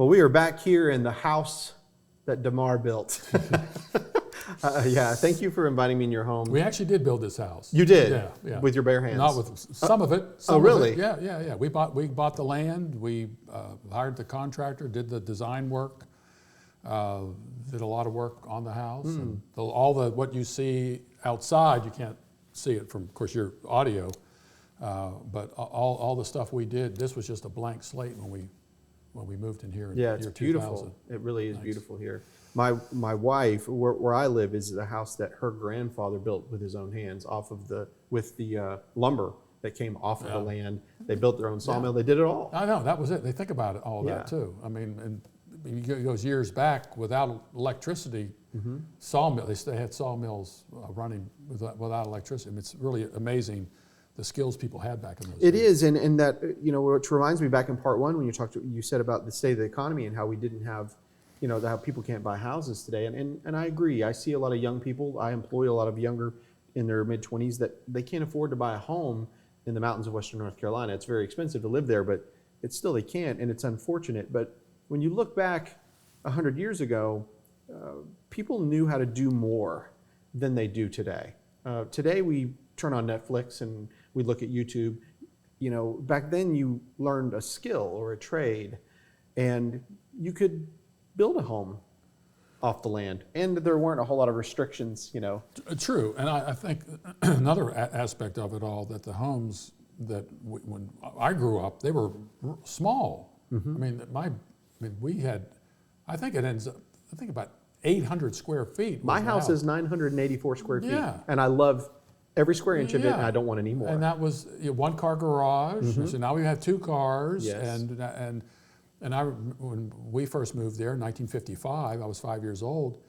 Well, we are back here in the house that DeMar built. Yeah, thank you for inviting me in your home. We actually did build this house. You did? Yeah. With your bare hands? Not with some of it. Really? Yeah. We bought the land. We hired the contractor, did the design work, did a lot of work on the house. And what you see outside, you can't see it from, of course, your audio. But all the stuff we did, this was just a blank slate when we moved in here in yeah, year it's beautiful. It really is beautiful here. My wife, where I live, is a house that her grandfather built with his own hands with the lumber that came off of the land. They built their own sawmill. They did it all. I know, that was it. They think about it, all that too. I mean, and it goes years back without electricity. Sawmill. They had sawmills running without electricity. I mean, it's really amazing the skills people had back in those days. It is, and that, which reminds me back in part one when you said about the state of the economy and how we didn't have, how people can't buy houses today. And I agree. I see a lot of young people. I employ a lot of younger in their mid-20s that they can't afford to buy a home in the mountains of Western North Carolina. It's very expensive to live there, but it's still they can't, and it's unfortunate. But when you look back 100 years ago, people knew how to do more than they do today. Today we turn on Netflix and we look at YouTube. Back then you learned a skill or a trade, and you could build a home off the land, and there weren't a whole lot of restrictions. True, and I think another aspect of it all, that the homes that when I grew up, they were small. I mean, we had, I think about 800 square feet. My house is 984 square feet, and I love every square inch of it, and I don't want any more. And that was one car garage. So now we have 2 cars. Yes. And when we first moved there in 1955, I was 5 years old.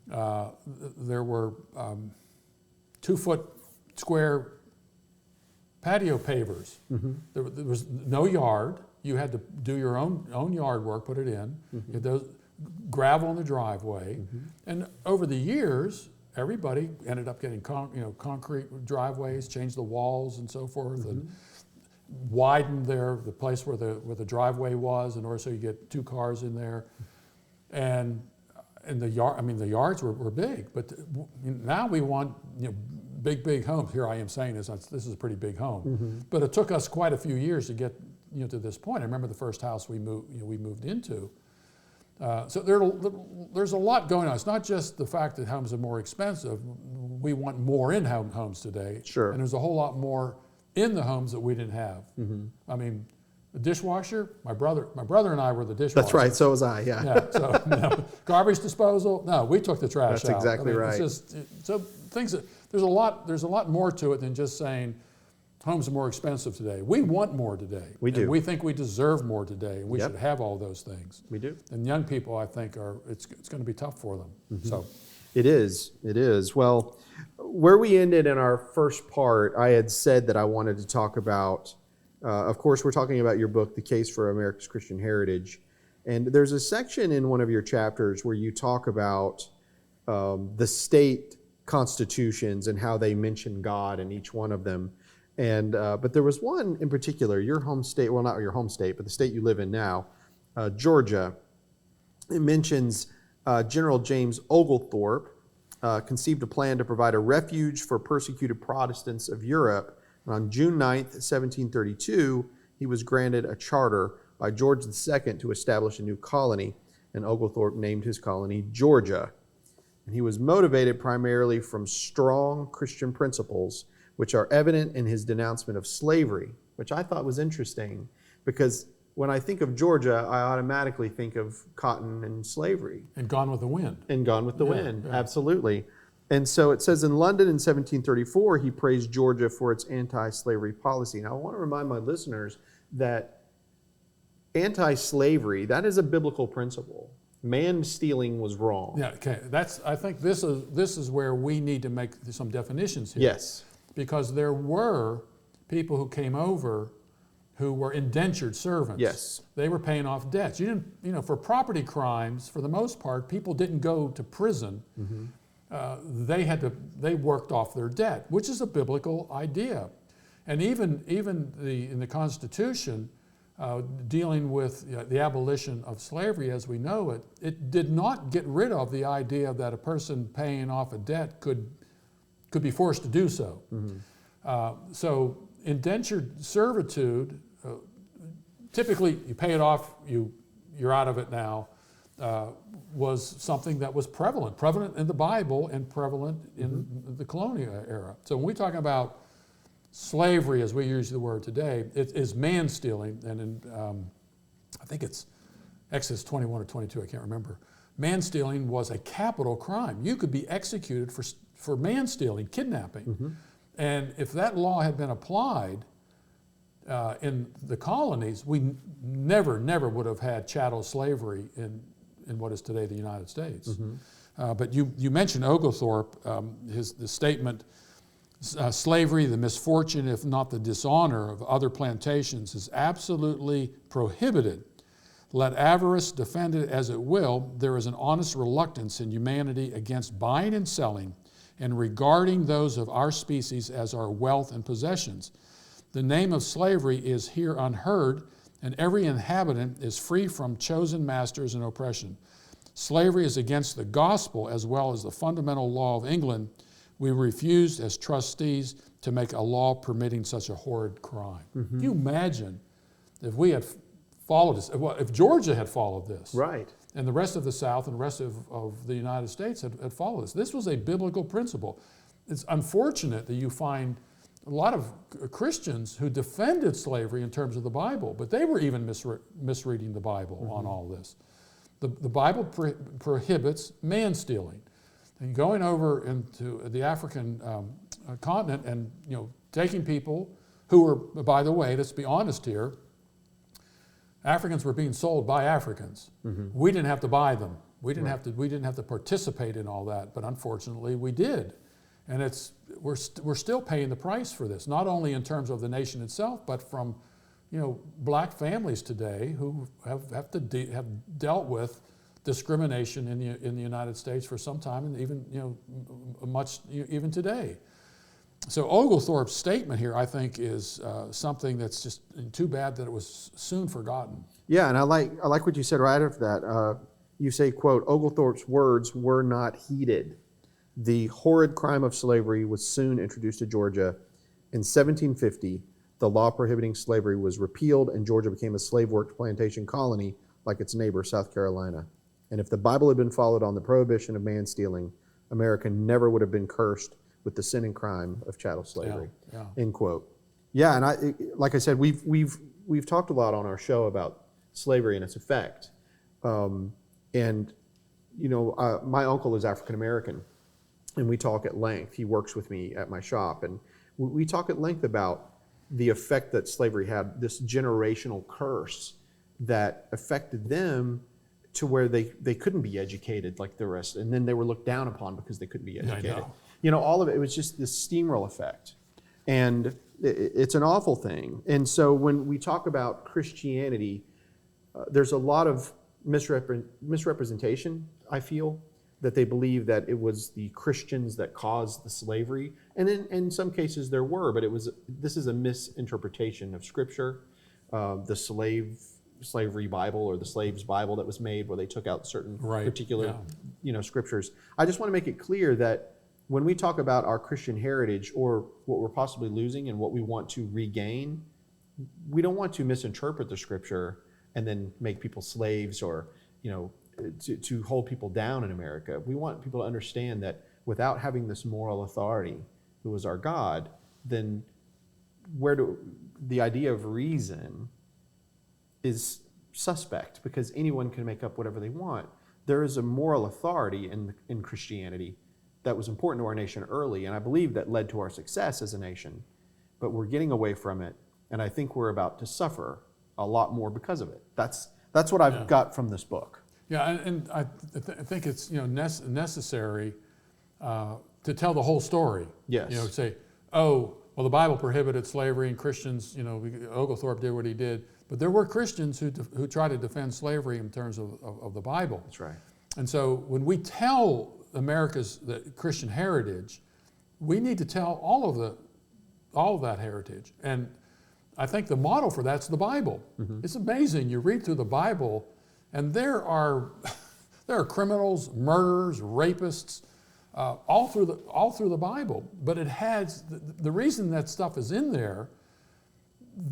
There were 2-foot square patio pavers. There was no yard. You had to do your own yard work, put it in. You had those gravel in the driveway, and over the years, everybody ended up getting concrete driveways, changed the walls and so forth, and widened the place where the driveway was in order so you get 2 cars in there, and the yards were big, but now we want big homes. Here I am saying this is a pretty big home, but it took us quite a few years to get to this point. I remember the first house we moved into. So there's a lot going on. It's not just the fact that homes are more expensive. We want more in homes today. Sure. And there's a whole lot more in the homes that we didn't have. I mean, the dishwasher, my brother and I were the dishwasher. That's right, so was I, yeah. So garbage disposal, no, we took the trash out. That's exactly right. It's just, so things that, there's a lot more to it than just saying homes are more expensive today. We want more today. We do. And we think we deserve more today, and we should have all those things. We do. And young people, I think, it's going to be tough for them. So, It is. Well, where we ended in our first part, I had said that I wanted to talk about, of course, we're talking about your book, The Case for America's Christian Heritage. And there's a section in one of your chapters where you talk about the state constitutions and how they mention God in each one of them. And but there was one in particular, your home state, well, not your home state, but the state you live in now, Georgia. It mentions General James Oglethorpe conceived a plan to provide a refuge for persecuted Protestants of Europe. And on June 9th, 1732, he was granted a charter by George II to establish a new colony, and Oglethorpe named his colony Georgia. And he was motivated primarily from strong Christian principles, which are evident in his denouncement of slavery, which I thought was interesting, because when I think of Georgia, I automatically think of cotton and slavery. and Gone with the Wind. And Gone with the Wind, absolutely. And so it says in London in 1734, he praised Georgia for its anti-slavery policy. Now I want to remind my listeners that anti-slavery, that is a biblical principle. Man stealing was wrong. Yeah, okay. I think this is where we need to make some definitions here. Yes. Because there were people who came over who were indentured servants. Yes. They were paying off debts. You didn't, for property crimes, for the most part, people didn't go to prison. They worked off their debt, which is a biblical idea. And even in the Constitution, dealing with the abolition of slavery as we know it, it did not get rid of the idea that a person paying off a debt could be forced to do so. So indentured servitude, typically you pay it off, you're out of it now, was something that was prevalent in the Bible and prevalent in the colonial era. So when we're talking about slavery, as we use the word today, it is man-stealing, and in, I think it's Exodus 21 or 22, I can't remember. Man-stealing was a capital crime. You could be executed for man-stealing, kidnapping. And if that law had been applied in the colonies, we never would have had chattel slavery in what is today the United States. But you mentioned Oglethorpe, the statement, slavery, the misfortune, if not the dishonor of other plantations, is absolutely prohibited. Let avarice defend it as it will, there is an honest reluctance in humanity against buying and selling and regarding those of our species as our wealth and possessions. The name of slavery is here unheard, and every inhabitant is free from chosen masters and oppression. Slavery is against the gospel as well as the fundamental law of England. We refused as trustees to make a law permitting such a horrid crime. Can you imagine if we had followed this, if Georgia had followed this, Right. and the rest of the South and the rest of the United States had followed this. This was a biblical principle. It's unfortunate that you find a lot of Christians who defended slavery in terms of the Bible, but they were even misreading the Bible on all this. The Bible prohibits man-stealing. And going over into the African continent and taking people who were, by the way, let's be honest here, Africans were being sold by Africans. We didn't have to buy them. We didn't have to participate in all that, but unfortunately we did. And we're still paying the price for this, not only in terms of the nation itself, but from black families today who have dealt with discrimination in the United States for some time, and even even today. So Oglethorpe's statement here, I think, is something that's just too bad that it was soon forgotten. Yeah, and I like what you said right after that. You say, quote, Oglethorpe's words were not heeded. The horrid crime of slavery was soon introduced to Georgia. In 1750, the law prohibiting slavery was repealed, and Georgia became a slave-worked plantation colony like its neighbor, South Carolina. And if the Bible had been followed on the prohibition of man-stealing, America never would have been cursed with the sin and crime of chattel slavery. End quote. Yeah, and like I said, we've talked a lot on our show about slavery and its effect. My uncle is African American, and we talk at length. He works with me at my shop, and we talk at length about the effect that slavery had, this generational curse that affected them to where they couldn't be educated like the rest, and then they were looked down upon because they couldn't be educated. All of it was just this steamroll effect, and it's an awful thing. And so when we talk about Christianity, there's a lot of misrepresentation, I feel, that they believe that it was the Christians that caused the slavery, and in some cases there were, but this is a misinterpretation of Scripture. The slavery Bible, or the slave's Bible that was made, where they took out certain particular scriptures. I just want to make it clear that when we talk about our Christian heritage, or what we're possibly losing and what we want to regain, we don't want to misinterpret the Scripture and then make people slaves, or to hold people down in America. We want people to understand that without having this moral authority, who is our God, then the idea of reason is suspect, because anyone can make up whatever they want. There is a moral authority in Christianity that was important to our nation early, and I believe that led to our success as a nation. But we're getting away from it, and I think we're about to suffer a lot more because of it. That's what I've got from this book. Yeah, and I think it's necessary to tell the whole story. Yes. Say, well, the Bible prohibited slavery, and Christians, Oglethorpe did what he did. But there were Christians who tried to defend slavery in terms of the Bible. That's right. And so when we tell America's the Christian heritage, we need to tell all of that heritage. And I think the model for that's the Bible. It's amazing. You read through the Bible, and there are criminals, murderers, rapists, all through the Bible. But it has the reason that stuff is in there.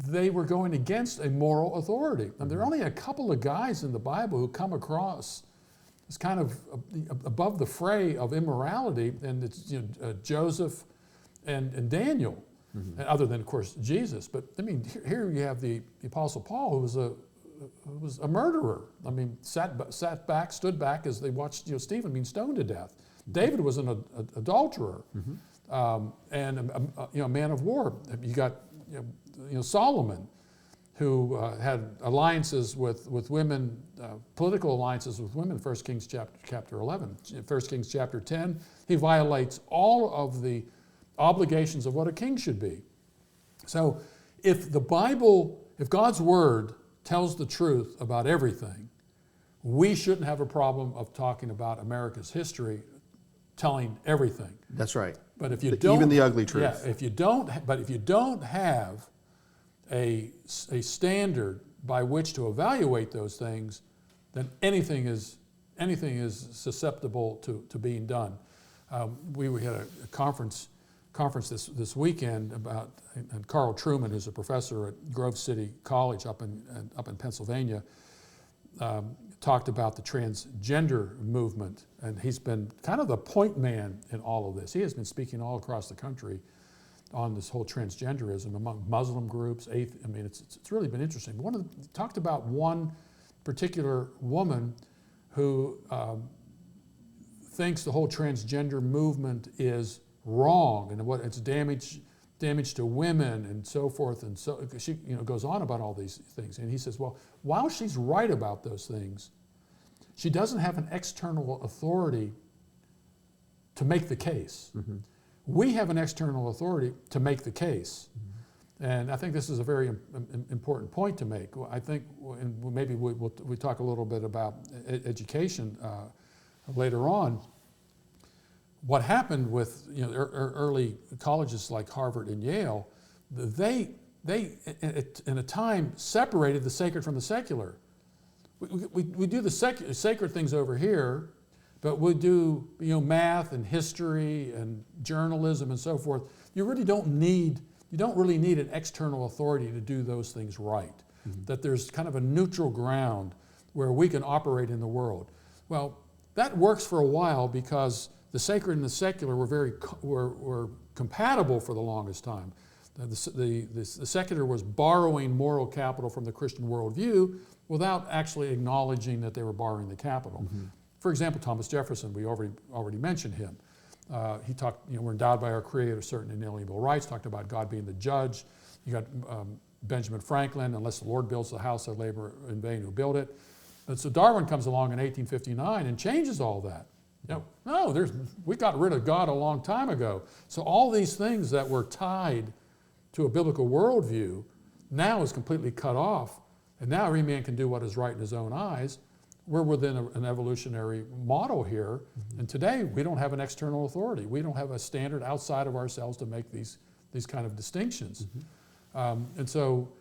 They were going against a moral authority, and there are only a couple of guys in the Bible who come across as kind of above the fray of immorality, and it's Joseph and Daniel. And other than, of course, Jesus. But I mean, here you have the Apostle Paul, who was a murderer. I mean, stood back as they watched Stephen being stoned to death. David was an adulterer, and a man of war. You got Solomon, who had alliances with women, political alliances with women. 1 Kings chapter 11, 1 Kings chapter 10. He violates all of the obligations of what a king should be. So if the Bible, if God's Word tells the truth about everything, we shouldn't have a problem of talking about America's history, telling everything. That's right. But if you don't, even the ugly truth. Yeah, if you don't have a standard by which to evaluate those things, then anything is susceptible to being done. We had a conference this weekend and Carl Truman, who's a professor at Grove City College up in Pennsylvania, talked about the transgender movement, and he's been kind of the point man in all of this. He has been speaking all across the country on this whole transgenderism among Muslim groups. I mean, it's really been interesting. Talked about one particular woman who thinks the whole transgender movement is wrong and what it's damage to women and so forth, and so she goes on about all these things. And he says, well, while she's right about those things, she doesn't have an external authority to make the case. We have an external authority to make the case. And I think this is a very important point to make. I think, and maybe we talk a little bit about education later on. What happened with early colleges like Harvard and Yale, they in a time separated the sacred from the secular. We do the sacred things over here, but we do math and history and journalism and so forth. You don't really need an external authority to do those things right. That there's kind of a neutral ground where we can operate in the world. Well, that works for a while because the sacred and the secular were compatible for the longest time. The secular was borrowing moral capital from the Christian worldview without actually acknowledging that they were borrowing the capital. For example, Thomas Jefferson, we already mentioned him. He talked, we're endowed by our Creator certain inalienable rights, talked about God being the judge. You got Benjamin Franklin, unless the Lord builds the house, I labor in vain who build it. But so Darwin comes along in 1859 and changes all that. We got rid of God a long time ago. So all these things that were tied to a biblical worldview now is completely cut off. And now every man can do what is right in his own eyes. We're within an evolutionary model here. And today we don't have an external authority. We don't have a standard outside of ourselves to make these kind of distinctions. And so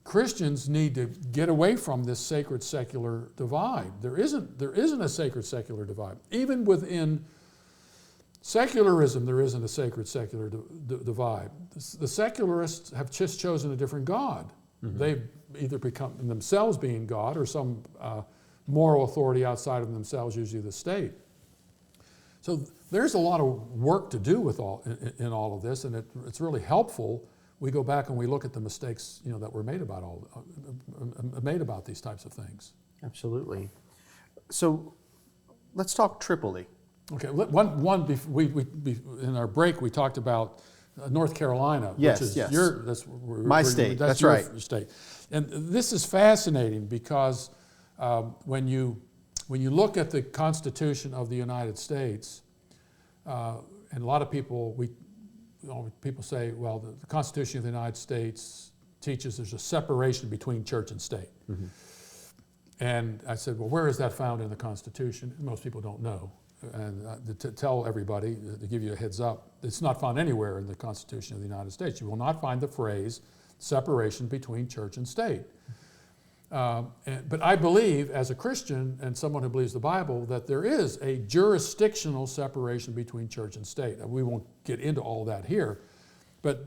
Christians need to get away from this sacred-secular divide. There isn't a sacred-secular divide. Even within secularism, there isn't a sacred-secular divide. The secularists have just chosen a different God. They've either become themselves being God or some moral authority outside of themselves, usually the state. So there's a lot of work to do in all of this, and it's really helpful. We go back and we look at the mistakes that were made about these types of things. Absolutely. So let's talk Tripoli. Okay. In our break we talked about North Carolina, yes, which is yes. My state. That's right. State. And this is fascinating because when you look at the Constitution of the United States, and a lot of people people say, well, the Constitution of the United States teaches there's a separation between church and state. And I said, well, where is that found in the Constitution? Most people don't know. And to tell everybody, to give you a heads up, it's not found anywhere in the Constitution of the United States. You will not find the phrase, separation between church and state. But I believe, as a Christian and someone who believes the Bible, that there is a jurisdictional separation between church and state. We won't get into all that here, but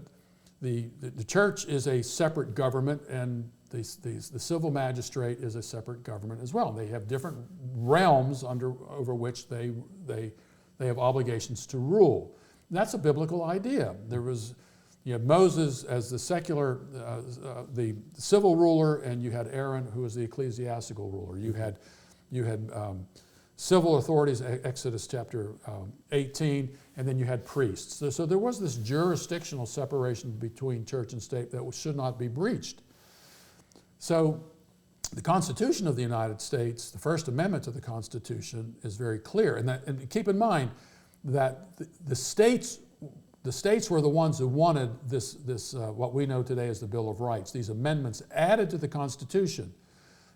the church is a separate government, and the civil magistrate is a separate government as well. They have different realms over which they have obligations to rule. And that's a biblical idea. You had Moses as the secular, the civil ruler, and you had Aaron, who was the ecclesiastical ruler. You had civil authorities, Exodus chapter 18, and then you had priests. So there was this jurisdictional separation between church and state that should not be breached. So the Constitution of the United States, the First Amendment to the Constitution, is very clear. And keep in mind that the states were the ones who wanted this what we know today as the Bill of Rights, these amendments added to the Constitution.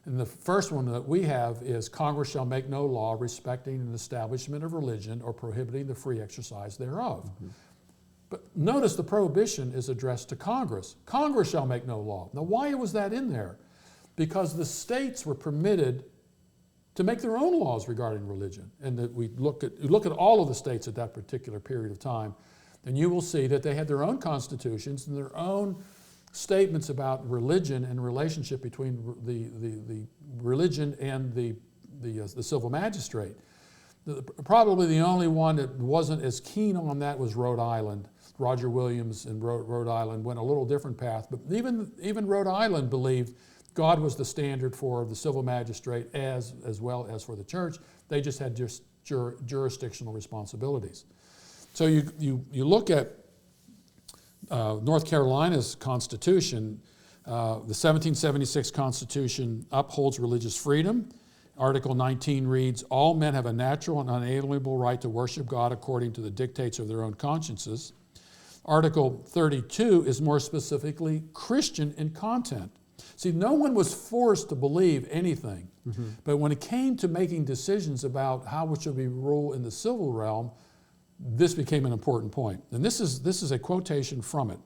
And the first one that we have is, Congress shall make no law respecting an establishment of religion or prohibiting the free exercise thereof. Mm-hmm. But notice the prohibition is addressed to Congress. Congress shall make no law. Now, why was that in there? Because the states were permitted to make their own laws regarding religion. And that we look at all of the states at that particular period of time, and you will see that they had their own constitutions and their own statements about religion and relationship between the religion and the civil magistrate. Probably the only one that wasn't as keen on that was Rhode Island. Roger Williams in Rhode Island went a little different path, but even Rhode Island believed God was the standard for the civil magistrate as well as for the church. They just had jurisdictional responsibilities. So you look at North Carolina's Constitution. The 1776 Constitution upholds religious freedom. Article 19 reads, all men have a natural and unalienable right to worship God according to the dictates of their own consciences. Article 32 is more specifically Christian in content. See, no one was forced to believe anything, but when it came to making decisions about how it should be ruled in the civil realm, this became an important point. And this is a quotation from it.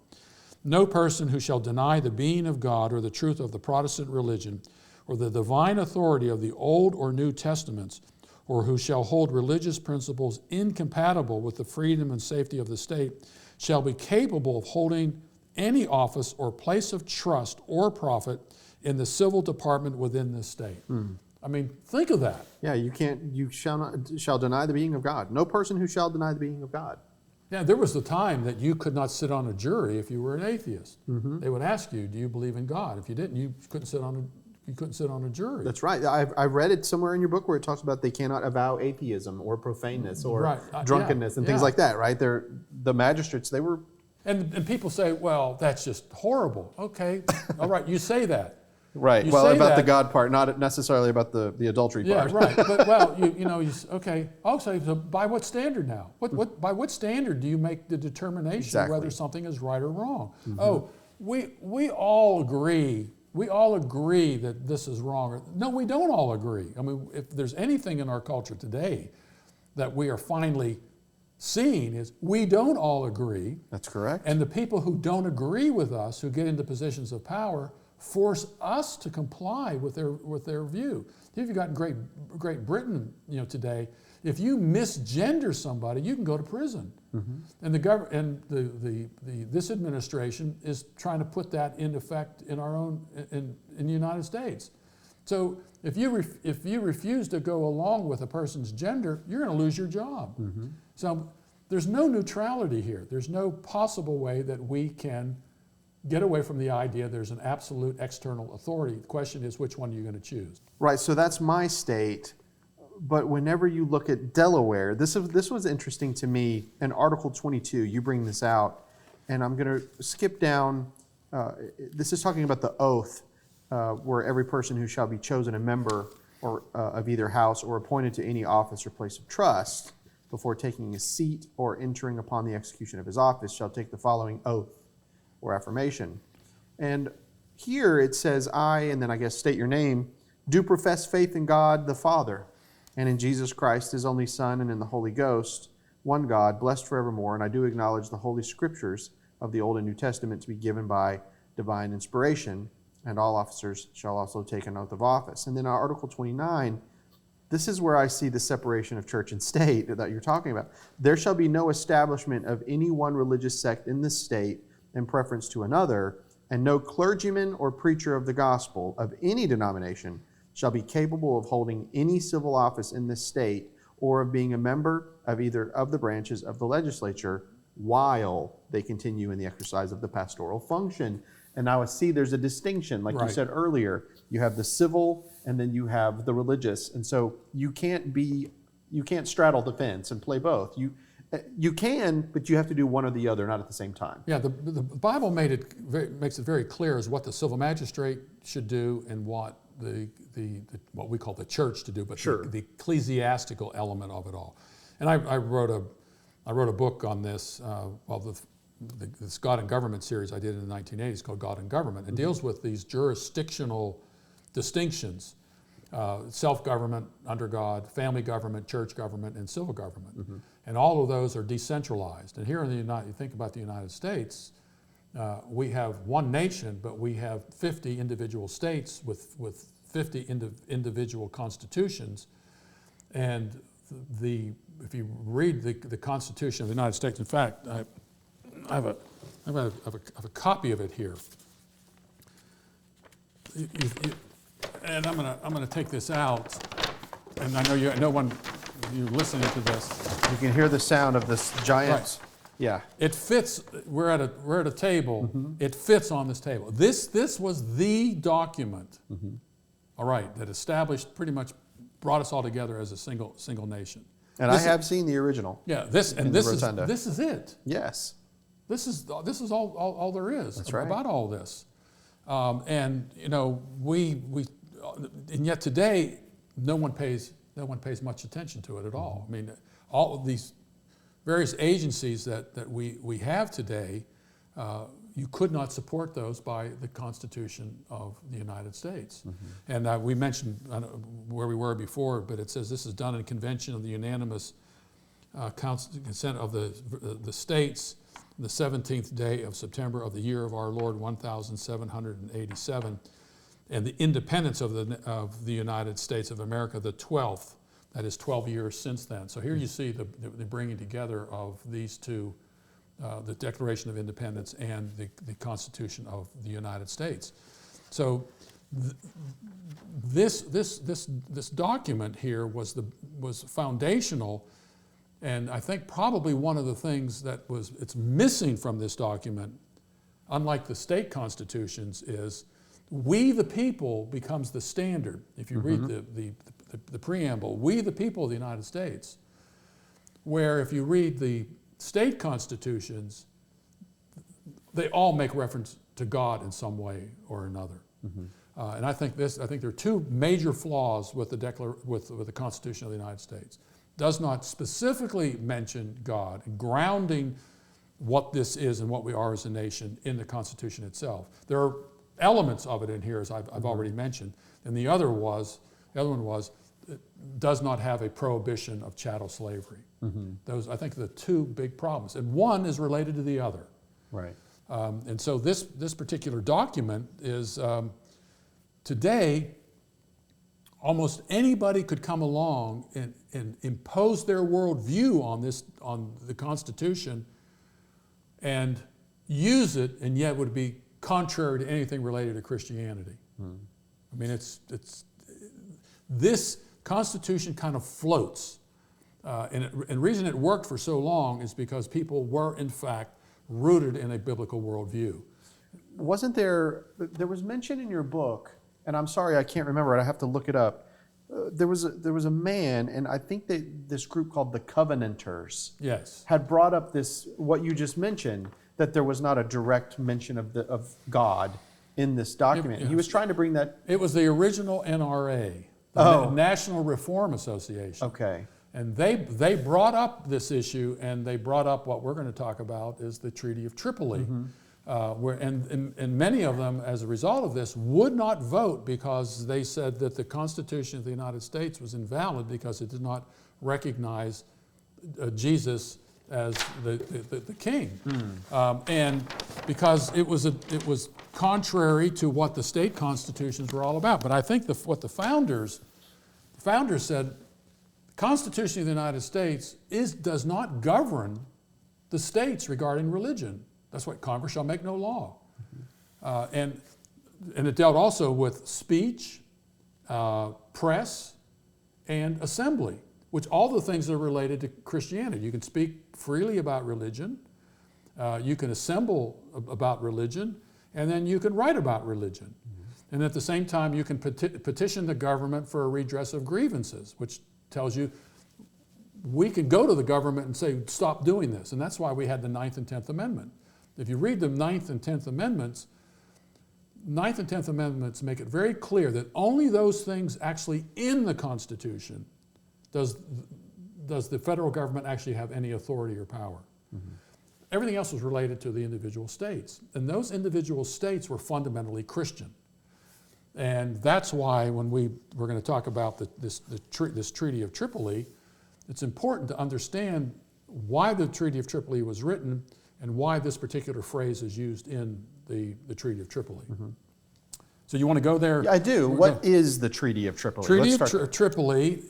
No person who shall deny the being of God or the truth of the Protestant religion or the divine authority of the Old or New Testaments, or who shall hold religious principles incompatible with the freedom and safety of the state, shall be capable of holding any office or place of trust or profit in the civil department within this state. I mean, think of that. Yeah, you shall deny the being of God. No person who shall deny the being of God. Yeah, there was the time that you could not sit on a jury if you were an atheist. They would ask you, do you believe in God? If you didn't, you couldn't sit on a jury. That's right. I read it somewhere in your book where it talks about they cannot avow atheism or profaneness or drunkenness and things like that, right? The magistrates, they were... And people say, well, that's just horrible. Okay, all right, you say that. Right. Well, about the God part, not necessarily about the adultery part. Yeah, right. But well, okay. Also, so by what standard now? By what standard do you make the determination whether something is right or wrong? Oh, we all agree. We all agree that this is wrong. No, we don't all agree. I mean, if there's anything in our culture today that we are finally seeing is we don't all agree. That's correct. And the people who don't agree with us, who get into positions of power, force us to comply with their view. If you've got Great Britain, today, if you misgender somebody, you can go to prison. And this administration is trying to put that into effect in the United States. So if you refuse to go along with a person's gender, you're going to lose your job. So there's no neutrality here. There's no possible way that we can get away from the idea there's an absolute external authority. The question is, which one are you going to choose? Right, so that's my state. But whenever you look at Delaware, this was interesting to me. In Article 22, you bring this out, and I'm going to skip down. This is talking about the oath, where every person who shall be chosen a member of either house or appointed to any office or place of trust before taking a seat or entering upon the execution of his office shall take the following oath or affirmation. And here it says, I, and then I guess state your name, do profess faith in God the Father, and in Jesus Christ, his only Son, and in the Holy Ghost, one God, blessed forevermore. And I do acknowledge the Holy Scriptures of the Old and New Testament to be given by divine inspiration, and all officers shall also take an oath of office. And then Article 29, this is where I see the separation of church and state that you're talking about. There shall be no establishment of any one religious sect in the state in preference to another, and no clergyman or preacher of the gospel of any denomination shall be capable of holding any civil office in this state or of being a member of either of the branches of the legislature while they continue in the exercise of the pastoral function. And now I see there's a distinction, like you said earlier. You have the civil and then you have the religious. And so you can't straddle the fence and play both. You can, but you have to do one or the other, not at the same time. Yeah, the Bible makes it very clear as what the civil magistrate should do and what what we call the church to do, but the ecclesiastical element of it all. And I wrote a book on this, this God and Government series I did in the 1980s called God and Government. It deals with these jurisdictional distinctions, self-government under God, family government, church government, and civil government. And all of those are decentralized. And here in you think about the United States, we have one nation, but we have 50 individual states with 50 individual constitutions. And if you read the Constitution of the United States, in fact, I have a copy of it here. And I'm gonna take this out, and I know you're listening to this. You can hear the sound of this giant. Right. Yeah. It fits. We're at a table. It fits on this table. This was the document. All right, that established, pretty much brought us all together as a single nation. And I have seen the original. Yeah. This is it. Yes. This is all there is. That's right. About all this. And and yet today no one pays much attention to it at all. I mean, all of these various agencies that we have today, you could not support those by the Constitution of the United States. And we mentioned where we were before, but it says this is done in convention of the unanimous consent of the states, the 17th day of September of the year of our Lord 1787, and the independence of the United States of America, the 12th. That is 12 years since then. So here you see the bringing together of these two, the Declaration of Independence and the Constitution of the United States. So this document here was foundational, and I think probably one of the things it's missing from this document, unlike the state constitutions, is we the people becomes the standard. If you read the preamble, we the people of the United States, where if you read the state constitutions, they all make reference to God in some way or another. And I think there are two major flaws with the Constitution of the United States. Does not specifically mention God, grounding what this is and what we are as a nation in the Constitution itself. There are elements of it in here, as I've already mentioned, and the other one was it does not have a prohibition of chattel slavery. Those, I think, are the two big problems, and one is related to the other. Right. And so this particular document is today. Almost anybody could come along and impose their worldview on the Constitution and use it, and yet would be contrary to anything related to Christianity. I mean, this Constitution kind of floats. And the reason it worked for so long is because people were, in fact, rooted in a biblical worldview. Wasn't there was mention in your book, and I'm sorry I can't remember it, I have to look it up. There was a man, and I think this group called the Covenanters had brought up what you just mentioned, that there was not a direct mention of God in this document. He was trying to bring that. It was the original NRA, the National Reform Association. Okay. And they brought up this issue, and they brought up what we're going to talk about is the Treaty of Tripoli. And many of them, as a result of this, would not vote because they said that the Constitution of the United States was invalid because it did not recognize Jesus as the king, and because it was contrary to what the state constitutions were all about. But I think what the founders said, the Constitution of the United States does not govern the states regarding religion. That's why Congress shall make no law, and it dealt also with speech, press, and assembly, which all the things are related to Christianity. You can speak freely about religion, you can assemble about religion, and then you can write about religion. And at the same time, you can petition the government for a redress of grievances, which tells you we can go to the government and say, stop doing this. And that's why we had the 9th and 10th Amendment. If you read the 9th and 10th Amendments, 9th and 10th Amendments make it very clear that only those things actually in the Constitution does the federal government actually have any authority or power. Everything else was related to the individual states. And those individual states were fundamentally Christian. And that's why when we're going to talk about this Treaty of Tripoli, it's important to understand why the Treaty of Tripoli was written and why this particular phrase is used in the Treaty of Tripoli. So you want to go there? Yeah, I do. What is the Treaty of Tripoli? Treaty of Tripoli,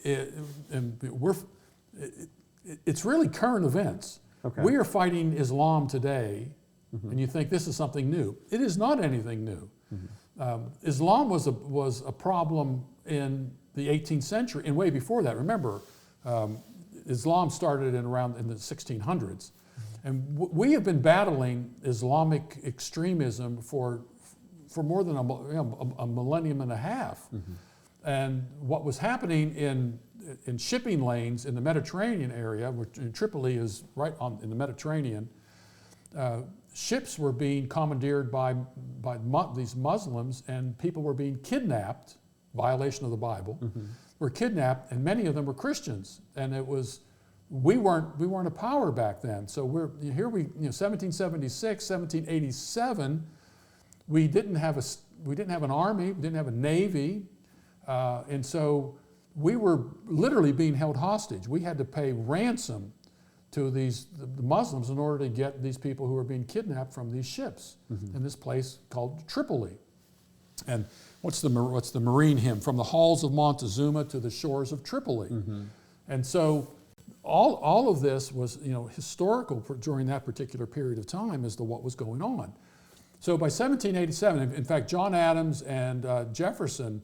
it's really current events. Okay. We are fighting Islam today, and you think this is something new. It is not anything new. Islam was a problem in the 18th century, and way before that. Remember, Islam started in the 1600s. And we have been battling Islamic extremism for more than a millennium and a half. And what was happening in shipping lanes in the Mediterranean area, which Tripoli is right in the Mediterranean, ships were being commandeered by these Muslims, and people were being kidnapped, violation of the Bible, were kidnapped, and many of them were Christians. And we weren't a power back then. So 1776, 1787, we didn't have an army, we didn't have a navy, and so we were literally being held hostage. We had to pay ransom to the Muslims in order to get these people who were being kidnapped from these ships in this place called Tripoli. And what's the Marine hymn? From the halls of Montezuma to the shores of Tripoli. And so all of this was historical during that particular period of time as to what was going on. So by 1787, in fact, John Adams and Jefferson,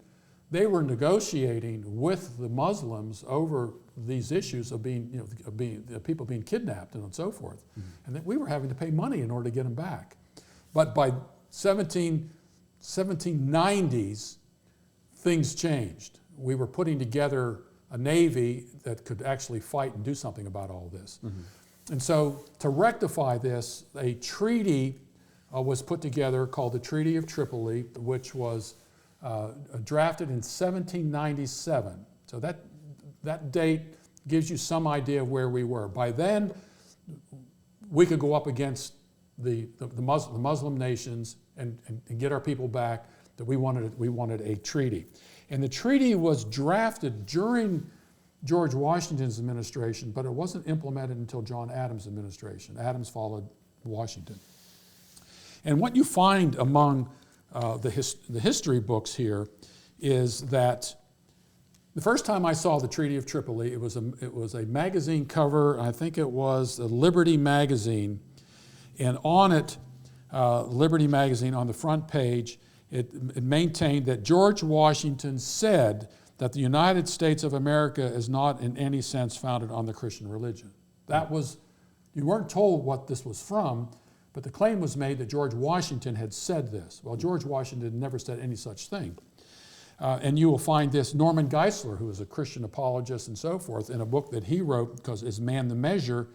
they were negotiating with the Muslims over these issues of people being kidnapped and so forth. And that we were having to pay money in order to get them back. But by 1790s, things changed. We were putting together a navy that could actually fight and do something about all this. And so to rectify this, a treaty was put together called the Treaty of Tripoli, which was drafted in 1797. So that date gives you some idea of where we were. By then, we could go up against the Muslim nations and get our people back. That we wanted a treaty. And the treaty was drafted during George Washington's administration, but it wasn't implemented until John Adams' administration. Adams followed Washington. And what you find among the history books here is that the first time I saw the Treaty of Tripoli, it was a magazine cover. I think it was the Liberty magazine, and on it, Liberty magazine on the front page, it maintained that George Washington said that the United States of America is not in any sense founded on the Christian religion. You weren't told what this was from, but the claim was made that George Washington had said this. Well, George Washington never said any such thing. And you will find this, Norman Geisler, who is a Christian apologist and so forth, in a book that he wrote, because it's Man the Measure,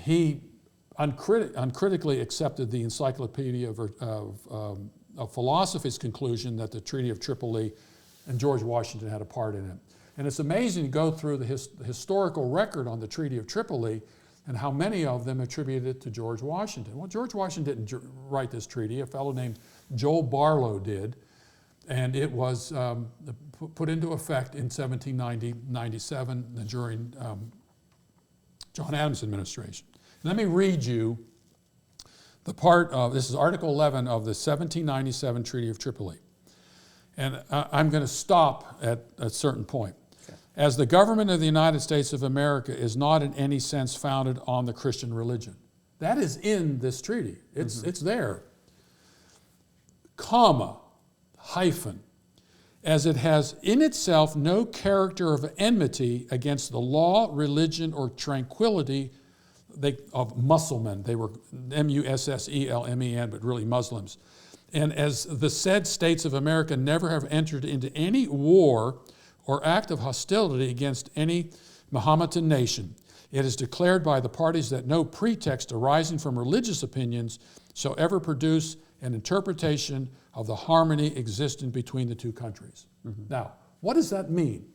he uncritically accepted the Encyclopedia of Philosophy's conclusion that the Treaty of Tripoli and George Washington had a part in it. And it's amazing to go through the historical record on the Treaty of Tripoli and how many of them attributed it to George Washington. Well, George Washington didn't write this treaty. A fellow named Joel Barlow did. And it was put into effect in 1797 during John Adams' administration. Let me read you the part of, this is Article 11 of the 1797 Treaty of Tripoli. And I'm going to stop at a certain point. Okay. As the government of the United States of America is not in any sense founded on the Christian religion. That is in this treaty. It's there. Comma, hyphen, as it has in itself no character of enmity against the law, religion, or tranquility of Musselmen. They were Musselmen, but really Muslims. And as the said states of America never have entered into any war or act of hostility against any Mohammedan nation, it is declared by the parties that no pretext arising from religious opinions shall ever produce an interpretation of the harmony existing between the two countries. Now, what does that mean?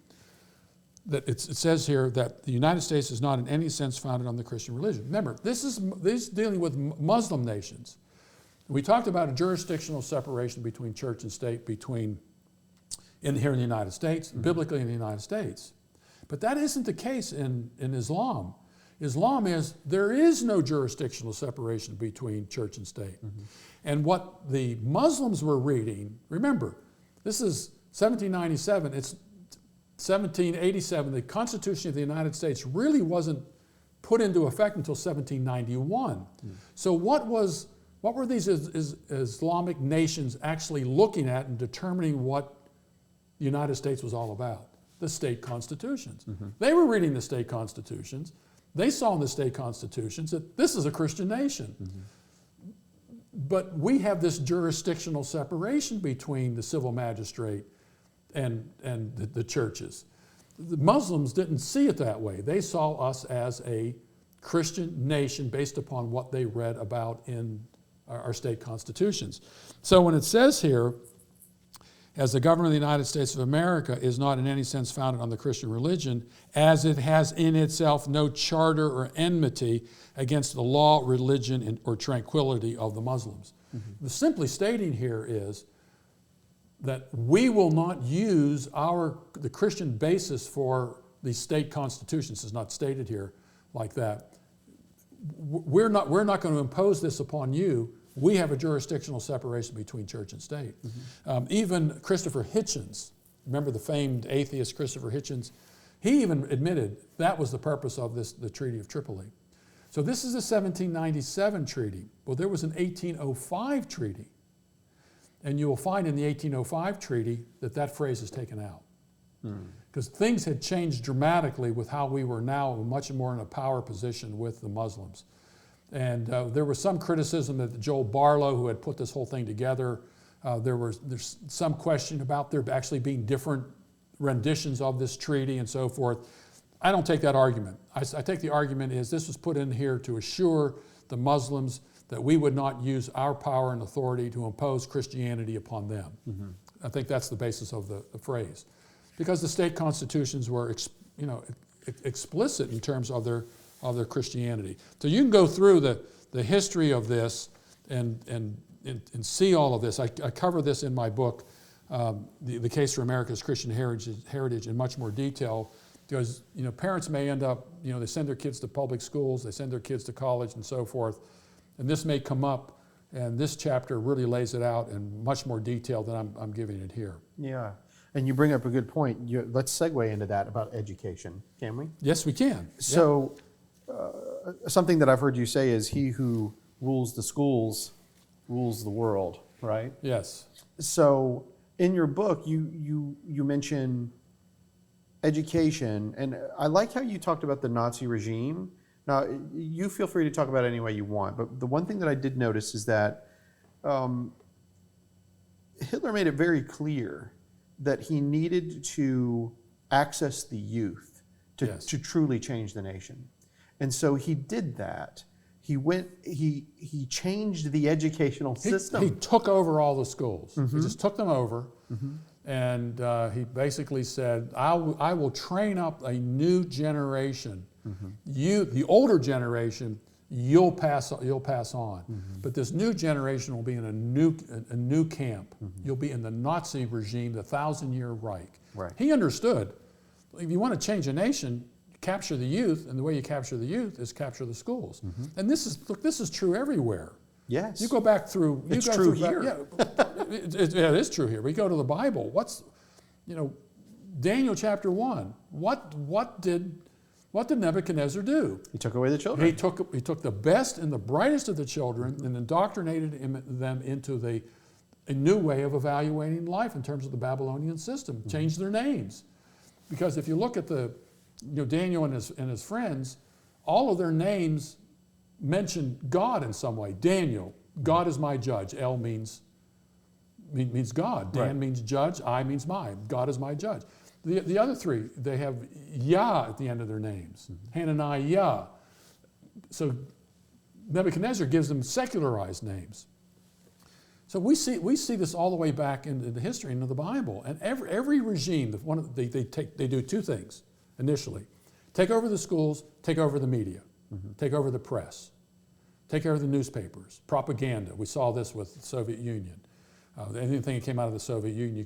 That it says here that the United States is not in any sense founded on the Christian religion. Remember, this is dealing with Muslim nations. We talked about a jurisdictional separation between church and state here in the United States, biblically in the United States. But that isn't the case in Islam. Islam is, there is no jurisdictional separation between church and state. And what the Muslims were reading, remember, this is 1797, it's 1787, the Constitution of the United States really wasn't put into effect until 1791. So what were these Islamic nations actually looking at and determining what the United States was all about? The state constitutions. They were reading the state constitutions. They saw in the state constitutions that this is a Christian nation. But we have this jurisdictional separation between the civil magistrate and the churches. The Muslims didn't see it that way. They saw us as a Christian nation based upon what they read about in our state constitutions. So when it says here, as the government of the United States of America is not in any sense founded on the Christian religion, as it has in itself no charter or enmity against the law, religion, or tranquility of the Muslims. The simply stating here is that we will not use the Christian basis for the state constitutions. It's not stated here like that. We're not going to impose this upon you. We have a jurisdictional separation between church and state. Even Christopher Hitchens, remember the famed atheist Christopher Hitchens? He even admitted that was the purpose of the Treaty of Tripoli. So this is a 1797 treaty. Well, there was an 1805 treaty. And you will find in the 1805 treaty that phrase is taken out. Because things had changed dramatically with how we were now much more in a power position with the Muslims. And there was some criticism that Joel Barlow, who had put this whole thing together, there's some question about there actually being different renditions of this treaty and so forth. I don't take that argument. I take the argument is this was put in here to assure the Muslims that we would not use our power and authority to impose Christianity upon them. I think that's the basis of the phrase. Because the state constitutions were explicit in terms of their Christianity. So you can go through the history of this and see all of this. I cover this in my book, The Case for America's Christian Heritage in much more detail, because parents may end up, they send their kids to public schools, they send their kids to college and so forth, and this may come up, and this chapter really lays it out in much more detail than I'm giving it here. Yeah, and you bring up a good point. Let's segue into that about education, can we? Yes, we can. So something that I've heard you say is he who rules the schools rules the world, right? Yes. So in your book, you mention education, and I like how you talked about the Nazi regime. Now, you feel free to talk about it any way you want, but the one thing that I did notice is that Hitler made it very clear that he needed to access the youth to truly change the nation. And so he did that. He changed the educational system. He took over all the schools. He just took them over. And he basically said, I will train up a new generation. You, the older generation, you'll pass on. But this new generation will be in a new camp. You'll be in the Nazi regime, the 1,000-year Reich. Right. He understood, if you want to change a nation, capture the youth, and the way you capture the youth is capture the schools. And this is true everywhere. Yes. You go back through. It's true here. It is true here. We go to the Bible. Daniel chapter 1. What did Nebuchadnezzar do? He took away the children. He took the best and the brightest of the children and indoctrinated them into a new way of evaluating life in terms of the Babylonian system. Changed their names, because if you look at Daniel and his friends, all of their names mention God in some way. Daniel, God is my judge. El means God. Dan means judge. I means my. God is my judge. The other three, they have Yah at the end of their names. Hananiah, Yah. So Nebuchadnezzar gives them secularized names. So we see this all the way back into the history into the Bible. And every regime, they do two things initially: take over the schools, take over the media, take over the press, take over the newspapers, propaganda. We saw this with the Soviet Union. Anything that came out of the Soviet Union, you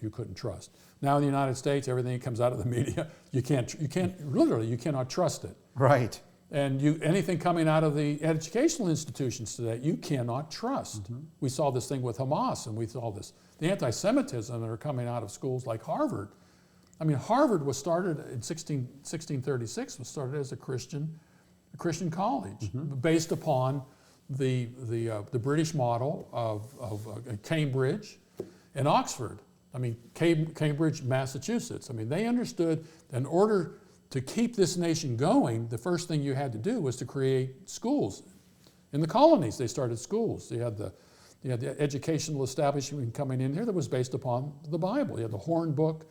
couldn't trust. Now in the United States, everything that comes out of the media, you cannot trust it. Right. And anything coming out of the educational institutions today, you cannot trust. We saw this thing with Hamas, and we saw the anti-Semitism that are coming out of schools like Harvard. I mean, Harvard was started in 1636, was started as a Christian college, based upon the British model of Cambridge and Oxford. I mean, Cambridge, Massachusetts. I mean, they understood in order to keep this nation going, the first thing you had to do was to create schools. In the colonies, they started schools. You had the educational establishment coming in here that was based upon the Bible. You had the Horn Book.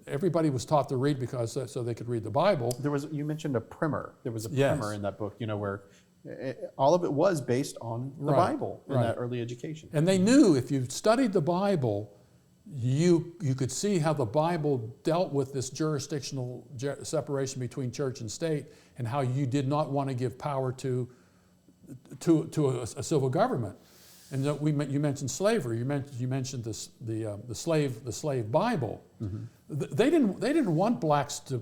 Everybody was taught to read so they could read the Bible. You mentioned a primer. There was a primer in that book, where all of it was based on the Bible in that early education. And they knew if you studied the Bible, you could see how the Bible dealt with this jurisdictional separation between church and state, and how you did not want to give power to a civil government. And you mentioned slavery. You mentioned the slave Bible. They didn't want blacks they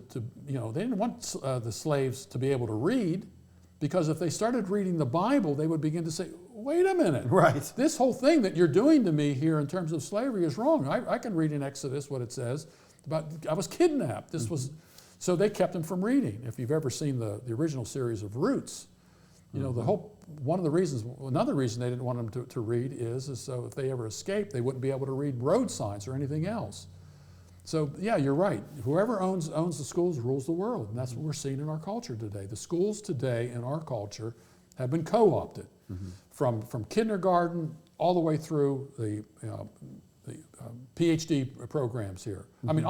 didn't want the slaves to be able to read, because if they started reading the Bible, they would begin to say, wait a minute. Right. This whole thing that you're doing to me here in terms of slavery is wrong. I can read in Exodus what it says about I was kidnapped. So they kept them from reading. If you've ever seen the original series of Roots, another reason they didn't want them to read is so if they ever escaped, they wouldn't be able to read road signs or anything else. So yeah, you're right. Whoever owns the schools rules the world, and that's what we're seeing in our culture today. The schools today in our culture have been co-opted from kindergarten all the way through the PhD programs here. I mean,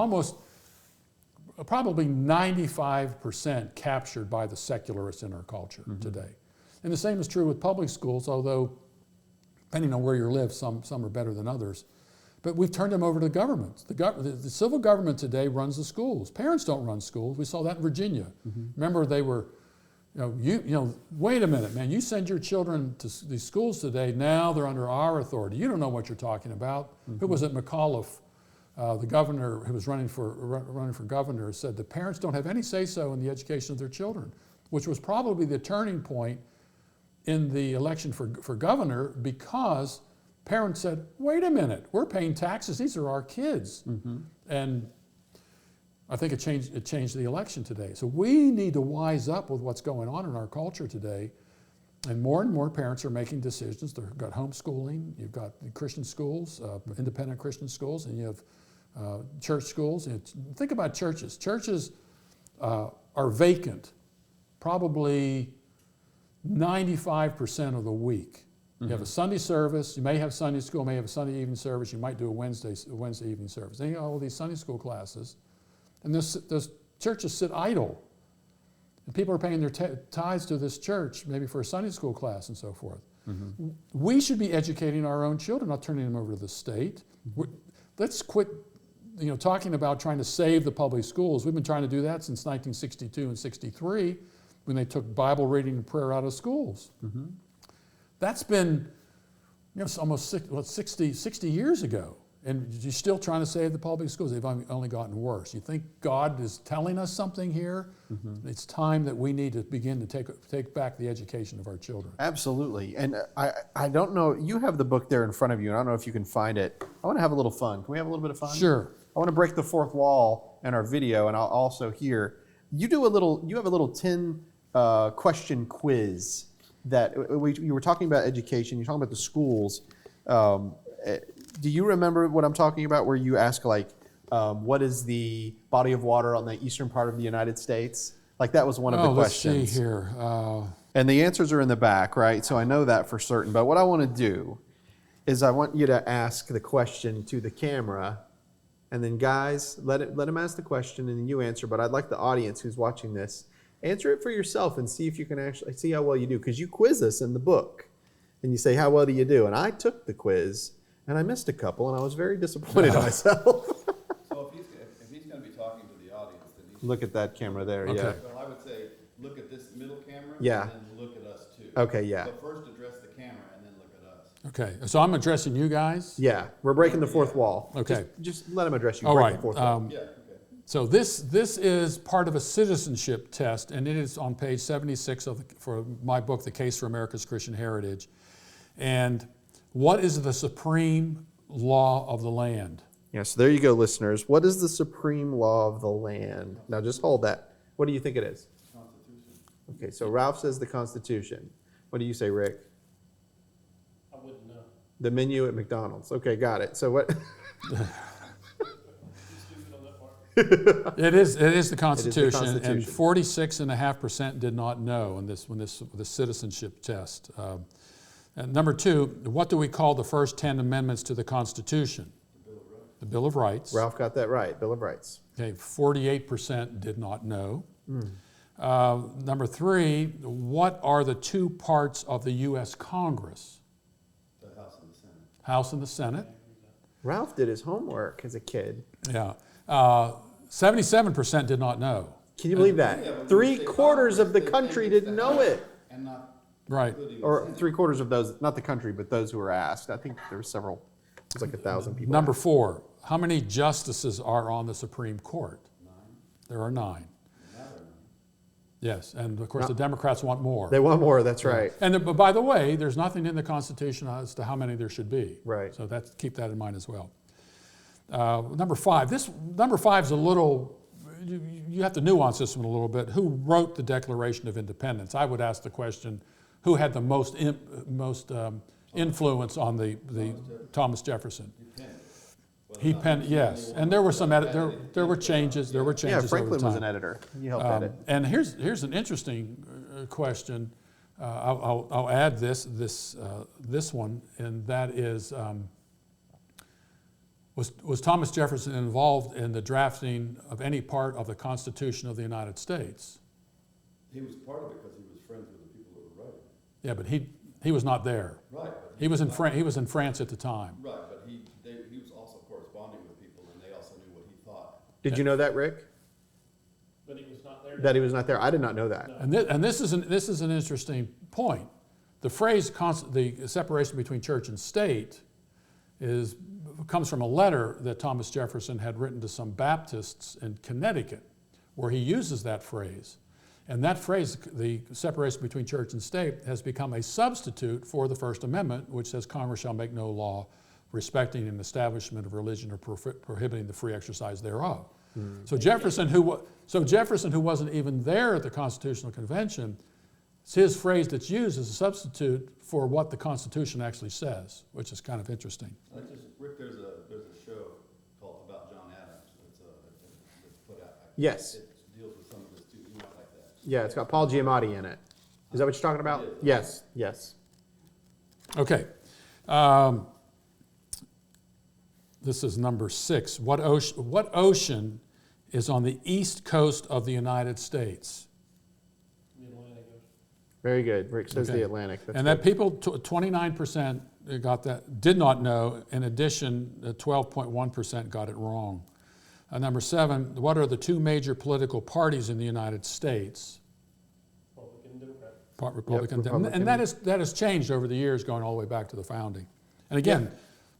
probably 95% captured by the secularists in our culture today. And the same is true with public schools, although depending on where you live, some are better than others. But we've turned them over to governments. The civil government today runs the schools. Parents don't run schools. We saw that in Virginia. Remember, they were, wait a minute, man, you send your children to these schools today, now they're under our authority. You don't know what you're talking about. Who was it, McAuliffe, the governor who was running for governor, said the parents don't have any say-so in the education of their children, which was probably the turning point in the election for governor, because parents said, wait a minute, we're paying taxes, these are our kids. And I think it changed the election today. So we need to wise up with what's going on in our culture today. And more parents are making decisions. They've got homeschooling, you've got Christian schools, independent Christian schools, and you have church schools. And think about churches. Churches are vacant probably 95% of the week. You have a Sunday service, you may have Sunday school, may have a Sunday evening service, you might do a Wednesday evening service. Then you have all these Sunday school classes, and those churches sit idle. And people are paying their tithes to this church, maybe for a Sunday school class and so forth. We should be educating our own children, not turning them over to the state. Let's quit talking about trying to save the public schools. We've been trying to do that since 1962 and 63, when they took Bible reading and prayer out of schools. That's been almost 60 years ago. And you're still trying to save the public schools. They've only gotten worse. You think God is telling us something here? It's time that we need to begin to take back the education of our children. Absolutely. And I don't know, you have the book there in front of you, and I don't know if you can find it. I want to have a little fun. Can we have a little bit of fun? Sure. I want to break the fourth wall in our video, and I'll also hear, you have a little 10 question quiz that you were talking about education, you're talking about the schools. Do you remember what I'm talking about, where you ask, like, what is the body of water on the eastern part of the United States? Like, that was one of the questions. Let's see here. And the answers are in the back, right? So I know that for certain. But what I want to do is I want you to ask the question to the camera. And then, guys, let him ask the question, and then you answer. But I'd like the audience who's watching this, answer it for yourself and see if you can actually see how well you do. Because you quiz us in the book. And you say, how well do you do? And I took the quiz. And I missed a couple, and I was very disappointed in myself. So if he's going to be talking to the audience, then he's Look at that camera there, Okay. yeah. Well, I would say look at this middle camera, Yeah. and then look at us too. Okay, yeah. So first address the camera, and then look at us. Okay, so I'm addressing you guys. Yeah, we're breaking the fourth wall. Okay. Just let him address you. All Break right. the fourth wall. Yeah, okay. So this is part of a citizenship test, and it is on page 76 for my book, The Case for America's Christian Heritage. And what is the supreme law of the land? Yeah, so there you go, listeners. What is the supreme law of the land? Now just hold that. What do you think it is? Constitution. Okay, so Ralph says the Constitution. What do you say, Rick? I wouldn't know. The menu at McDonald's. Okay, got it. So what? Stupid on that part. It is the Constitution, and Constitution. 46.5% did not know in this citizenship test. And number two, what do we call the first 10 amendments to the Constitution? The Bill of Rights. Ralph got that right. Bill of Rights. Okay, 48% did not know. Number three, what are the two parts of the U.S. Congress? The House and the Senate. House and the Senate. Ralph did his homework as a kid. Yeah. 77% did not know. Can you believe Yeah, that? but when you 3/4 say of the Congress, country they think didn't it's the know House it. And not Right. including the Or Senate. 3/4 of those, not the country, but those who were asked. I think there were several. It was like 1,000 people. Number four, how many justices are on the Supreme Court? 9. There are 9. Now they're 9. Yes, and of course the Democrats want more. They want more. That's right. And but by the way, there's nothing in the Constitution as to how many there should be. Right. So keep that in mind as well. Number five. This number five is a little. You have to nuance this one a little bit. Who wrote the Declaration of Independence? I would ask the question: who had the most influence on the Thomas Jefferson? He penned, yes, and there were some there were changes. There were changes. Yeah, Franklin over time. was an editor. He helped edit. And here's an interesting question. I'll add this one, and that is, was Thomas Jefferson involved in the drafting of any part of the Constitution of the United States? He was part of it because he was friends with the people that were writing. Yeah, but he was not there. Right. But He was in France at the time. Right, but he was also corresponding with people, and they also knew what he thought. Did you know that, Rick? But he was not there. That he was not there? I did not know that. And this is an interesting point. The phrase the separation between church and state comes from a letter that Thomas Jefferson had written to some Baptists in Connecticut, where he uses that phrase. And that phrase, the separation between church and state, has become a substitute for the First Amendment, which says Congress shall make no law respecting an establishment of religion or prohibiting the free exercise thereof. So Jefferson, who wasn't even there at the Constitutional Convention, his phrase that's used is a substitute for what the Constitution actually says, which is kind of interesting. Rick, there's a show called About John Adams. It's put out. Yes. It deals with some of this too. You might like that. Yeah, it's got Paul Giamatti in it. Is that what you're talking about? It is. Yes, yes. Okay. This is number 6. What ocean is on the east coast of the United States? The Atlantic Ocean. Very good. Rick says Okay. the Atlantic. That's And good. that people, 29% got that, did not know. In addition, 12.1% got it wrong. Number 7, what are the two major political parties in the United States? Republican, Democrat. Republican, Republican. and that has changed over the years, going all the way back to the founding. And again,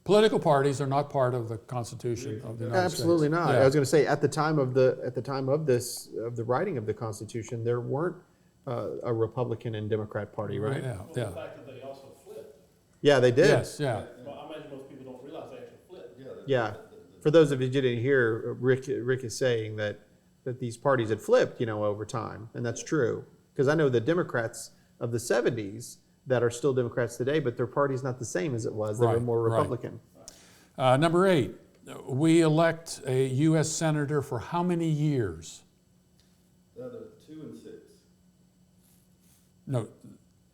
Political parties are not part of the Constitution of the United Absolutely States. not. Yeah. I was going to say at the time of the writing of the Constitution, there weren't a Republican and Democrat party, right? Yeah, Well, yeah. the fact that they also flipped, Yeah, they did. Yes, yeah. well, I imagine most people don't realize they actually flipped. Yeah. For those of you who didn't hear, Rick is saying that these parties had flipped, over time, and that's true. Because I know the Democrats of the 70s that are still Democrats today, but their party's not the same as it was. They were Right, more right. Republican. Number 8, we elect a U.S. Senator for how many years? The other 2 and 6. No,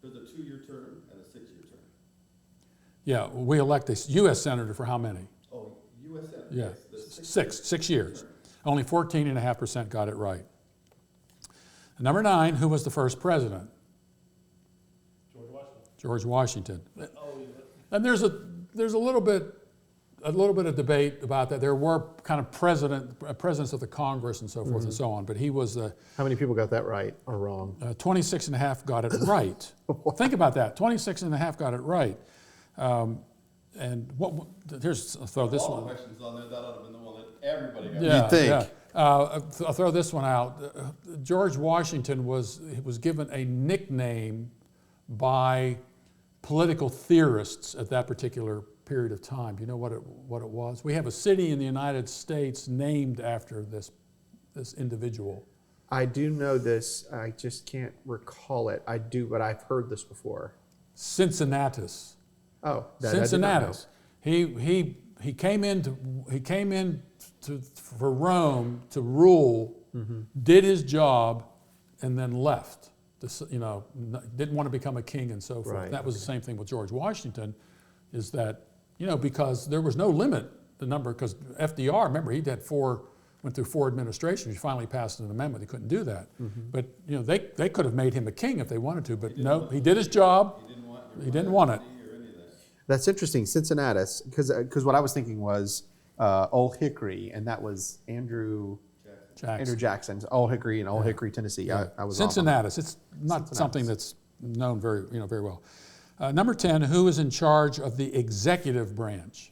There's a 2-year term and a 6-year term. yeah, we elect a U.S. Senator for how many? Oh, U.S. Senate. Yeah, yes, the 6 years. Only 14.5% got it right. Number 9, who was the first president? George Washington. George Washington. Oh, yeah. And there's a little bit of debate about that. There were kind of presidents of the Congress and so forth and so on, but he was How many people got that right or wrong? 26.5 got it right. Think about that. 26.5 got it right. And here's, I'll throw this All the one. questions on there, that ought to have been the one that everybody got. Yeah, You'd think. yeah. I'll throw this one out. George Washington was given a nickname by political theorists at that particular period of time. Do you know what it was? We have a city in the United States named after this individual. I do know this. I just can't recall it. I do, but I've heard this before. Cincinnatus. Oh, that I did not know. Cincinnatus. He came in for Rome to rule, did his job, and then left. Didn't want to become a king and so forth. Right, That was the same thing with George Washington, is that because there was no limit the number, because FDR, remember, went through 4 administrations. He finally passed an amendment. He couldn't do that. But they could have made him a king if they wanted to. But no, he did his job. He didn't want it. That's interesting, Cincinnatus, because what I was thinking was Old Hickory, and that was Andrew Jackson's Old Hickory in Old Hickory, Tennessee. I was off on that. Cincinnatus. It's not something that's known very well. Number 10, who is in charge of the executive branch?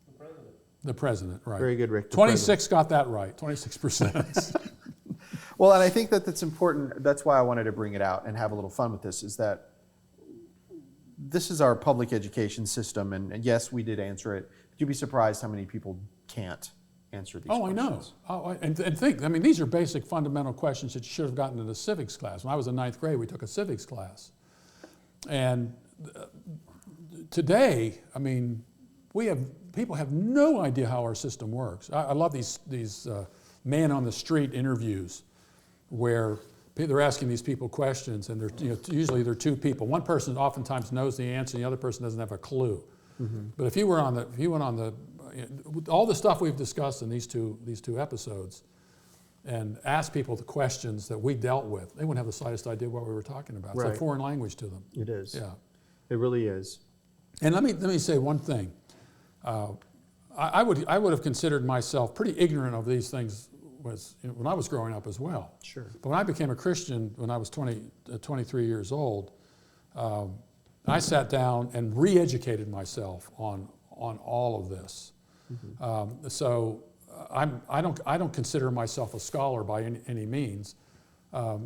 The president. The president, right. Very good, Rick. the 26 got that right, 26%. Well, and I think that's important. That's why I wanted to bring it out and have a little fun with this, is that this is our public education system, and yes, we did answer it. But you'd be surprised how many people can't answer these questions. I know. And think, these are basic fundamental questions that you should have gotten in a civics class. When I was in 9th grade, we took a civics class. And today, people have no idea how our system works. I love these man-on-the-street interviews where they're asking these people questions, and usually they're 2 people. One person oftentimes knows the answer, and the other person doesn't have a clue. But if you went on all the stuff we've discussed in these two episodes, and asked people the questions that we dealt with, they wouldn't have the slightest idea what we were talking about. It's Right. like foreign language to them. It is. Yeah. It really is. And let me say one thing. I would have considered myself pretty ignorant of these things when I was growing up as well. Sure. But when I became a Christian when I was 23 years old, I sat down and re-educated myself on all of this. So I don't consider myself a scholar by any means. I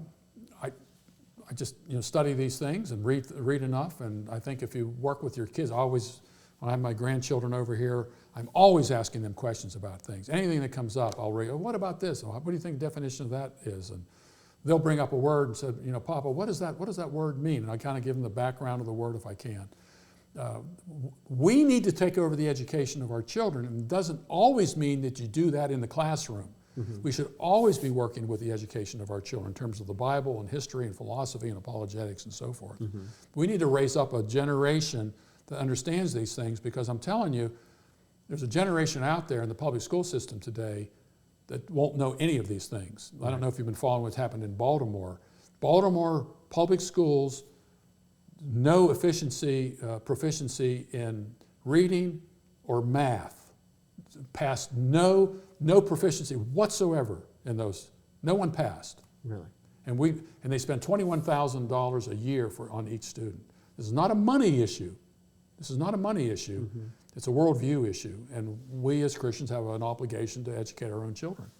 just study these things and read enough, and I think if you work with your kids, when I have my grandchildren over here, I'm always asking them questions about things. Anything that comes up, I'll read, what about this? What do you think the definition of that is? And they'll bring up a word and say, Papa, what does that word mean? And I kind of give them the background of the word if I can. We need to take over the education of our children, and it doesn't always mean that you do that in the classroom. We should always be working with the education of our children in terms of the Bible and history and philosophy and apologetics and so forth. We need to raise up a generation that understands these things, because I'm telling you, there's a generation out there in the public school system today that won't know any of these things. I don't know if you've been following what's happened in Baltimore. Baltimore public schools, no proficiency in reading or math. Passed no proficiency whatsoever in those. No one passed. Really? And they spend $21,000 a year on each student. This is not a money issue. This is not a money issue. It's a worldview issue, and we as Christians have an obligation to educate our own children.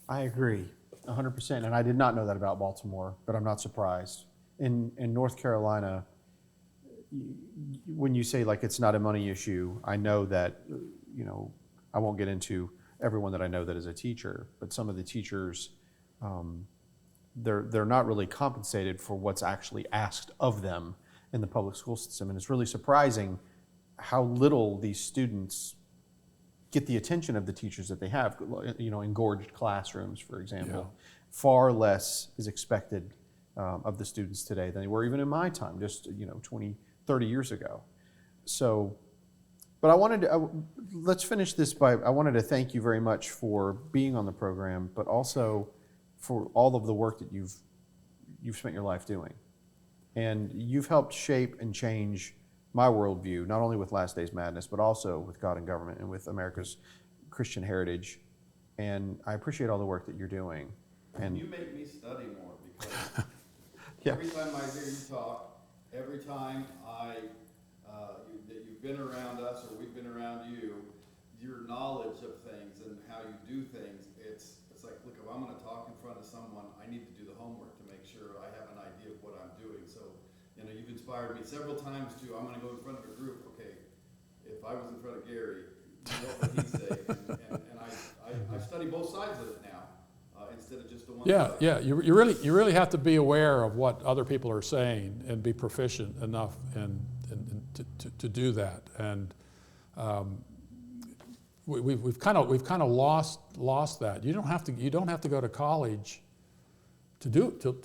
I agree, 100%. And I did not know that about Baltimore, but I'm not surprised. In North Carolina, when you say like it's not a money issue, I know that, I won't get into everyone that I know that is a teacher, but some of the teachers, they're not really compensated for what's actually asked of them in the public school system. And it's really surprising how little these students get the attention of the teachers that they have, engorged classrooms, for example. Yeah. Far less is expected of the students today than they were even in my time, just 20, 30 years ago. So, but I wanted to, let's finish this by, I wanted to thank you very much for being on the program, but also for all of the work that you've spent your life doing. And you've helped shape and change my worldview, not only with Last Days Madness, but also with God and Government and with America's Christian heritage. And I appreciate all the work that you're doing. And You make me study more because Yeah. every time I hear you talk, every time that you've been around us or we've been around you, your knowledge of things and how you do things, it's like, look, if I'm going to talk in front of someone, I need to do the homework to make sure I have an idea of what I'm doing. So, you've inspired me several times to, I'm going to go in front of a group. Okay, if I was in front of Gary, what would he say? And I study both sides of it now instead of just the one side. Yeah. You really have to be aware of what other people are saying and be proficient enough and to do that. And we've kind of lost that. You don't have to go to college to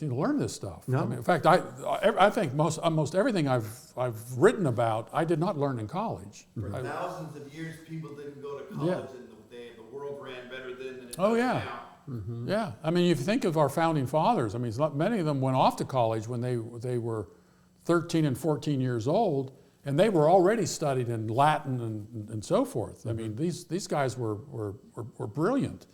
learn this stuff. No. I mean, in fact, I think most everything I've written about I did not learn in college. For thousands of years, people didn't go to college, Yeah. and the world ran better then than it Oh, does yeah. now. Yeah, I mean, if you think of our founding fathers, I mean, many of them went off to college when they were 13 and 14 years old, and they were already studied in Latin and so forth. I mean, these guys were brilliant,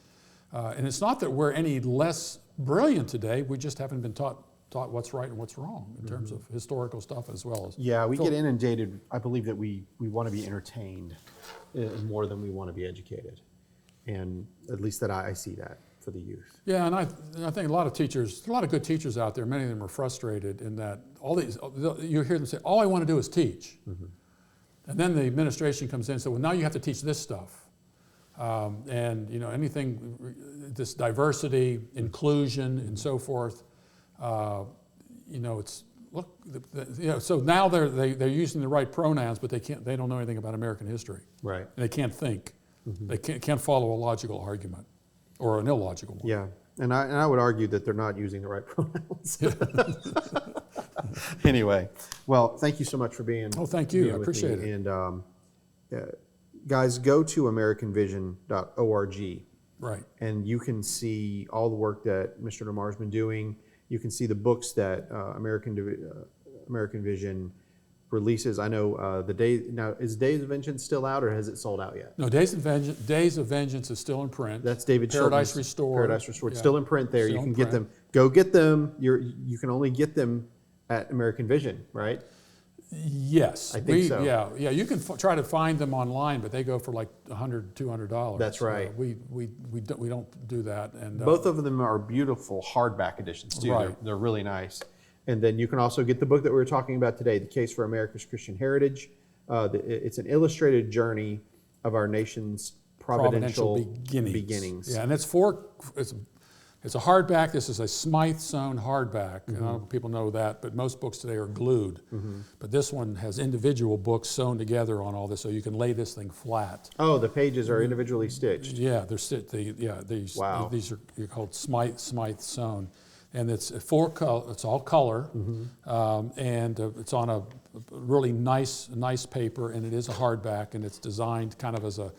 and it's not that we're any less brilliant today. We just haven't been taught what's right and what's wrong in terms of historical stuff as well as. yeah, we get inundated. I believe that we want to be entertained more than we want to be educated. And at least that I see that for the youth. Yeah, and I think a lot of good teachers out there, many of them are frustrated in that you hear them say, all I want to do is teach. And then the administration comes in and says, well, now you have to teach this stuff. And anything, this diversity, inclusion, and so forth, it's, look, so now they're using the right pronouns, but they don't know anything about American history. Right. And they can't think. They can't follow a logical argument or an illogical one. Yeah. And I would argue that they're not using the right pronouns. Anyway, well, thank you so much for being. Oh, thank you. being I with appreciate me. it. And guys, go to AmericanVision.org. Right. And you can see all the work that Mr. DeMar's been doing. You can see the books that American Vision releases. I know now is Days of Vengeance still out, or has it sold out yet? No, Days of Vengeance is still in print. That's David Paradise Schulten's Restored. Paradise Restored. Yeah. Still in print there. Still You can in get print. them. Go get them. You can only get them at American Vision, right? Yes. I think so. Yeah. You can try to find them online, but they go for like $100, $200. That's right. We don't do that. And Both of them are beautiful hardback editions too. Right. They're really nice. And then you can also get the book that we were talking about today, The Case for America's Christian Heritage. It's an illustrated journey of our nation's providential beginnings. Yeah, and it's a hardback. This is a Smyth-sewn hardback. I don't know if people know that, but most books today are glued. But this one has individual books sewn together on all this, so you can lay this thing flat. Oh, the pages are individually stitched. Yeah, Wow. These are called Smyth-sewn. And it's all color, and it's on a really nice paper, and it is a hardback, and it's designed kind of as a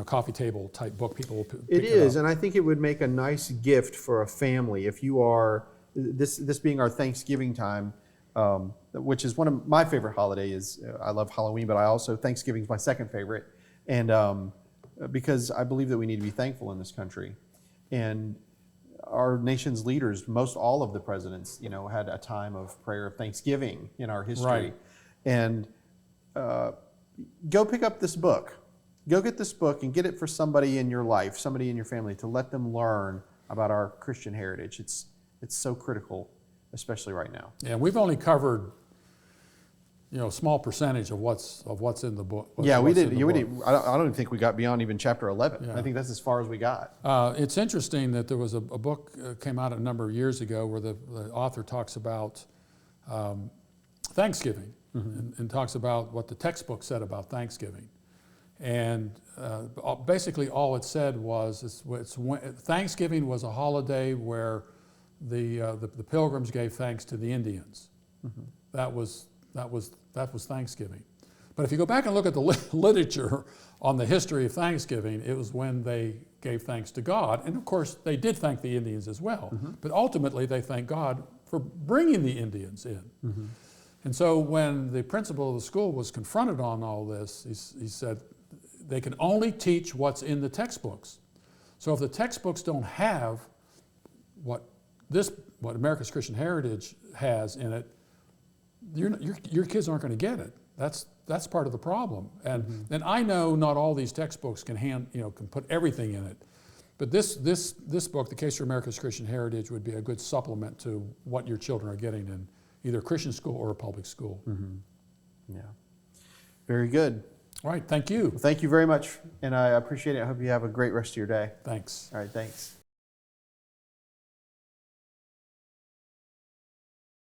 coffee table type book. People will pick It it is, up. and I think it would make a nice gift for a family if you are, this being our Thanksgiving time, which is one of my favorite holidays. I love Halloween, but Thanksgiving is my second favorite. And because I believe that we need to be thankful in this country. And our nation's leaders, most all of the presidents, had a time of prayer of thanksgiving in our history. Right. And go pick up this book. Go get this book and get it for somebody in your life, somebody in your family, to let them learn about our Christian heritage. It's so critical, especially right now. Yeah, we've only covered, a small percentage of what's in the book. Yeah, we what's in did. the Yeah, we book. did. I don't even think we got beyond even chapter 11. Yeah. I think that's as far as we got. It's interesting that there was a book came out a number of years ago where the author talks about Thanksgiving and talks about what the textbook said about Thanksgiving. And basically all it said was Thanksgiving was a holiday where the Pilgrims gave thanks to the Indians. That was Thanksgiving. But if you go back and look at the literature on the history of Thanksgiving, it was when they gave thanks to God. And of course, they did thank the Indians as well. But ultimately, they thanked God for bringing the Indians in. And so when the principal of the school was confronted on all this, he said, they can only teach what's in the textbooks. So if the textbooks don't have what America's Christian Heritage has in it, your kids aren't going to get it. That's part of the problem. And I know not all these textbooks can put everything in it. But this book, The Case for America's Christian Heritage, would be a good supplement to what your children are getting in either a Christian school or a public school. Yeah. Very good. All right, thank you. Well, thank you very much, and I appreciate it. I hope you have a great rest of your day. Thanks. All right, thanks.